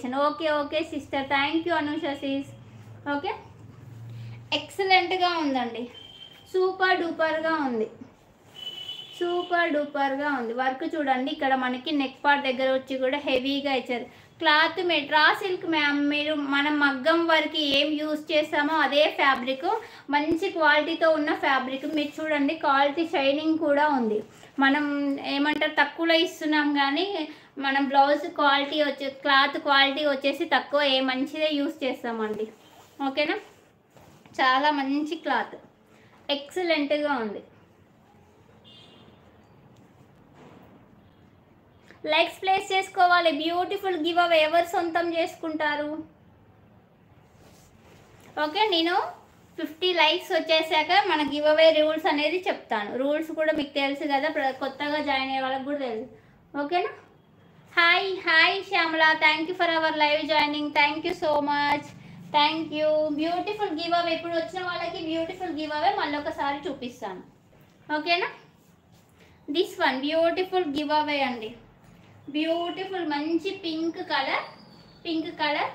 ఇచ్చాను. Okay okay sister, thank you Anusha sis. Okay, ఎక్సలెంట్గా ఉందండి, సూపర్ డూపర్గా ఉంది, సూపర్ డూపర్గా ఉంది. వర్క్ చూడండి, ఇక్కడ మనకి నెక్ పార్ట్ దగ్గర వచ్చి కూడా హెవీగా ఇచ్చారు. క్లాత్ రా సిల్క్ మ్యామ్, మీరు మనం మగ్గం వరకు ఏం యూజ్ చేస్తామో అదే ఫ్యాబ్రిక్, మంచి క్వాలిటీతో ఉన్న ఫ్యాబ్రిక్. మీరు చూడండి క్వాలిటీ షైనింగ్ కూడా ఉంది. మనం ఏమంటారు తక్కువలో ఇస్తున్నాం కానీ మనం బ్లౌజ్ క్వాలిటీ క్లాత్ క్వాలిటీ వచ్చేసి తక్కువ, మంచిదే యూజ్ చేస్తామండి. ఓకేనా, చాలా మంచి క్లాత్, ఎక్సలెంట్గా ఉంది. లైక్స్ ప్లేస్ చేసుకోవాలి. బ్యూటిఫుల్ గివ్ అవే ఎవరు సొంతం చేసుకుంటారు? ఓకే, నేను 50 లైక్స్ వచ్చేసాక మన గివ్ అవే రూల్స్ అనేది చెప్తాను. రూల్స్ కూడా మీకు తెలుసు కదా, కొత్తగా జాయిన్ అయ్యే వాళ్ళకి కూడా తెలుసు. ఓకేనా. Hi hi Shyamala, thank you for our live joining, thank you so much, thank you. Beautiful give అవే, ఇప్పుడు వచ్చిన వాళ్ళకి బ్యూటిఫుల్ గివ్ అవే మళ్ళీ ఒకసారి చూపిస్తాను. ఓకేనా, this one beautiful give away అండి, బ్యూటిఫుల్ మంచి పింక్ కలర్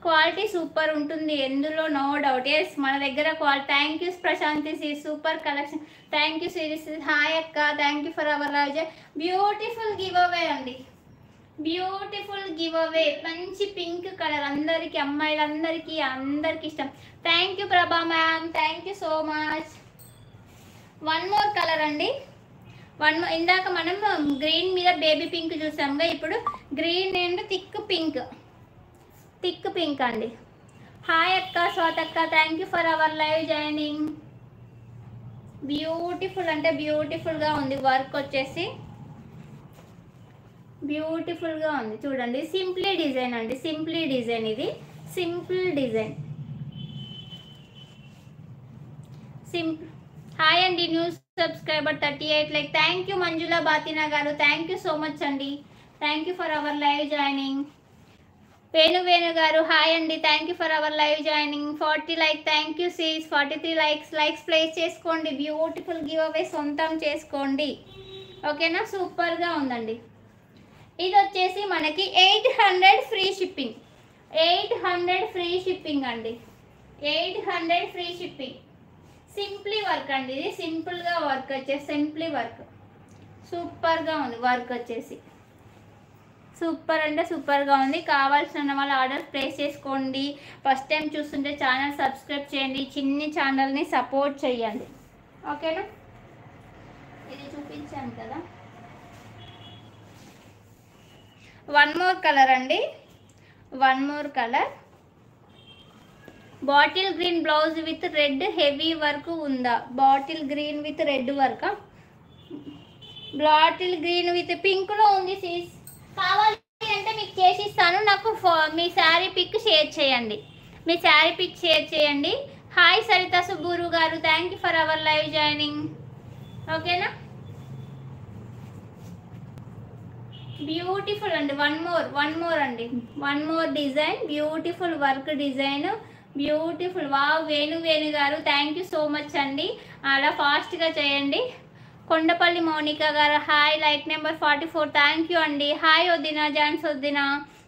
క్వాలిటీ సూపర్ ఉంటుంది, ఎందులో నో డౌట్. ఎస్, మన దగ్గర quality. Thank you Prashanthi C, super collection, thank you సిరీస్. హాయ్ అక్క, thank you for our live. Beautiful give away అండి, బ్యూటిఫుల్ గివ్ అవే, మంచి పింక్ కలర్, అందరికీ అమ్మాయిలందరికీ ఇష్టం. Thank you Prabha ma'am, thank you so much. One more colour అండి, ఇందాక మనం గ్రీన్ మీద బేబీ పింక్ చూసాముగా, ఇప్పుడు గ్రీన్ అండ్ థిక్ పింక్ అండి. హాయ్ అక్క స్వాతక్క, thank you for our live joining. Beautiful అంటే బ్యూటిఫుల్గా ఉంది, వర్క్ వచ్చేసి బ్యూటిఫుల్గా ఉంది. చూడండి, సింప్లీ డిజైన్ అండి, సింప్లీ డిజైన్, ఇది సింపుల్ డిజైన్, సింపుల్. హాయ్ అండి, new subscriber 38 like. Thank you Manjula Bathina గారు, థ్యాంక్ యూ సో మచ్ అండి, thank you for our live joining. Venu garu hi అండి, thank you for our live joining. 40 like, thank you sis. 43 likes please చేసుకోండి, beautiful give away సొంతం చేసుకోండి. ఓకేనా, సూపర్గా ఉందండి. ఇది వచ్చేసి మనకి 800 ఫ్రీ షిప్పింగ్, 800 ఫ్రీ షిప్పింగ్ అండి, 800 ఫ్రీ షిప్పింగ్. సింప్లీ వర్క్ అండి, ఇది సింపుల్గా వర్క్ వచ్చేసి సింప్లీ వర్క్, సూపర్గా ఉంది వర్క్ వచ్చేసి, సూపర్ అంటే సూపర్గా ఉంది. కావాల్సిన వాళ్ళు ఆర్డర్ ప్లేస్ చేసుకోండి. ఫస్ట్ టైం చూస్తుంటే ఛానల్ సబ్స్క్రైబ్ చేయండి, చిన్ని ఛానల్ని సపోర్ట్ చేయండి. ఓకేనా, ఇది చూపించాను కదా. వన్ మోర్ కలర్ అండి, one more colour, bottle green blouse with red heavy work ఉందా? Bottle green with red work, bottle green with పింక్లో ఉంది సీస్. కావాలి అంటే మీకు చేసిస్తాను, నాకు మీ శారీ పిక్ షేర్ చేయండి, మీ శారీ పిక్ షేర్ చేయండి. హాయ్ సరిత సుబ్బూరు గారు, thank you for our live joining. ఓకేనా, బ్యూటిఫుల్ అండి. వన్ మోర్ అండి, one more design, beautiful work design, beautiful. Wow, Venu గారు థ్యాంక్ యూ సో మచ్ అండి, అలా ఫాస్ట్గా చేయండి. కొండపల్లి మౌనిక గారు hi, like number 44, thank you అండి. హాయ్ వదినా, జాన్స్ వదినా,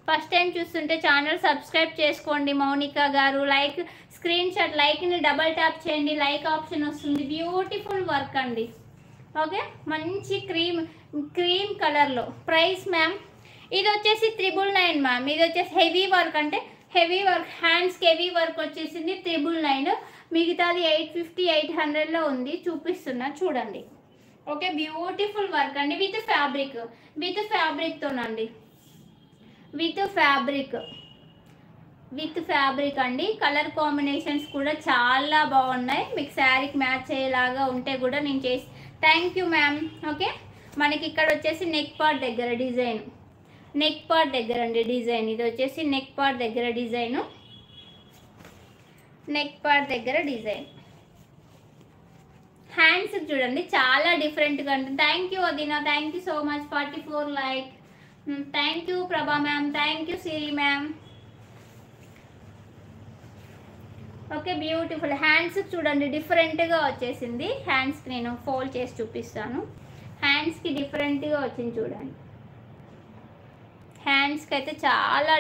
ఫస్ట్ టైం చూస్తుంటే ఛానల్ సబ్స్క్రైబ్ చేసుకోండి మౌనిక గారు. లైక్ స్క్రీన్ షాట్, లైక్ని డబల్ ట్యాప్ చేయండి, లైక్ ఆప్షన్ వస్తుంది. బ్యూటిఫుల్ వర్క్ అండి. ఓకే, మంచి క్రీమ్ కలర్లో. ప్రైస్ మ్యామ్, ఇది వచ్చేసి 999 మ్యామ్. ఇది వచ్చేసి హెవీ వర్క్, అంటే హెవీ వర్క్, హ్యాండ్స్కి హెవీ వర్క్ వచ్చేసింది 999. మిగతాది 850, 800లో ఉంది, చూపిస్తున్నా చూడండి. ఓకే, బ్యూటిఫుల్ వర్క్ అండి, విత్ ఫ్యాబ్రిక్తోనండి, విత్ ఫ్యాబ్రిక్ అండి. కలర్ కాంబినేషన్స్ కూడా చాలా బాగున్నాయి, మీకు శారీకి మ్యాచ్ అయ్యేలాగా ఉంటే కూడా నేను చేసి. Thank you ma'am. ఓకే, మనకి ఇక్కడ వచ్చేసి నెక్ పార్ట్ దగ్గర డిజైన్, నెక్ పార్ట్ దగ్గర అండి డిజైన్, ఇది వచ్చేసి నెక్ పార్ట్ దగ్గర డిజైను, నెక్ పార్ట్ దగ్గర డిజైన్. హ్యాండ్స్ చూడండి చాలా డిఫరెంట్గా ఉంటుంది. థ్యాంక్ యూ వదినా, thank you so much. 44 like, thank you Prabha ma'am, thank you Siri ma'am. Okay, beautiful. Hands చూడండి డిఫరెంట్గా వచ్చేసింది. హ్యాండ్స్కి నేను ఫోల్డ్ చేసి చూపిస్తాను. హ్యాండ్స్కి డిఫరెంట్గా వచ్చింది చూడండి, హ్యాండ్స్కి అయితే చాలా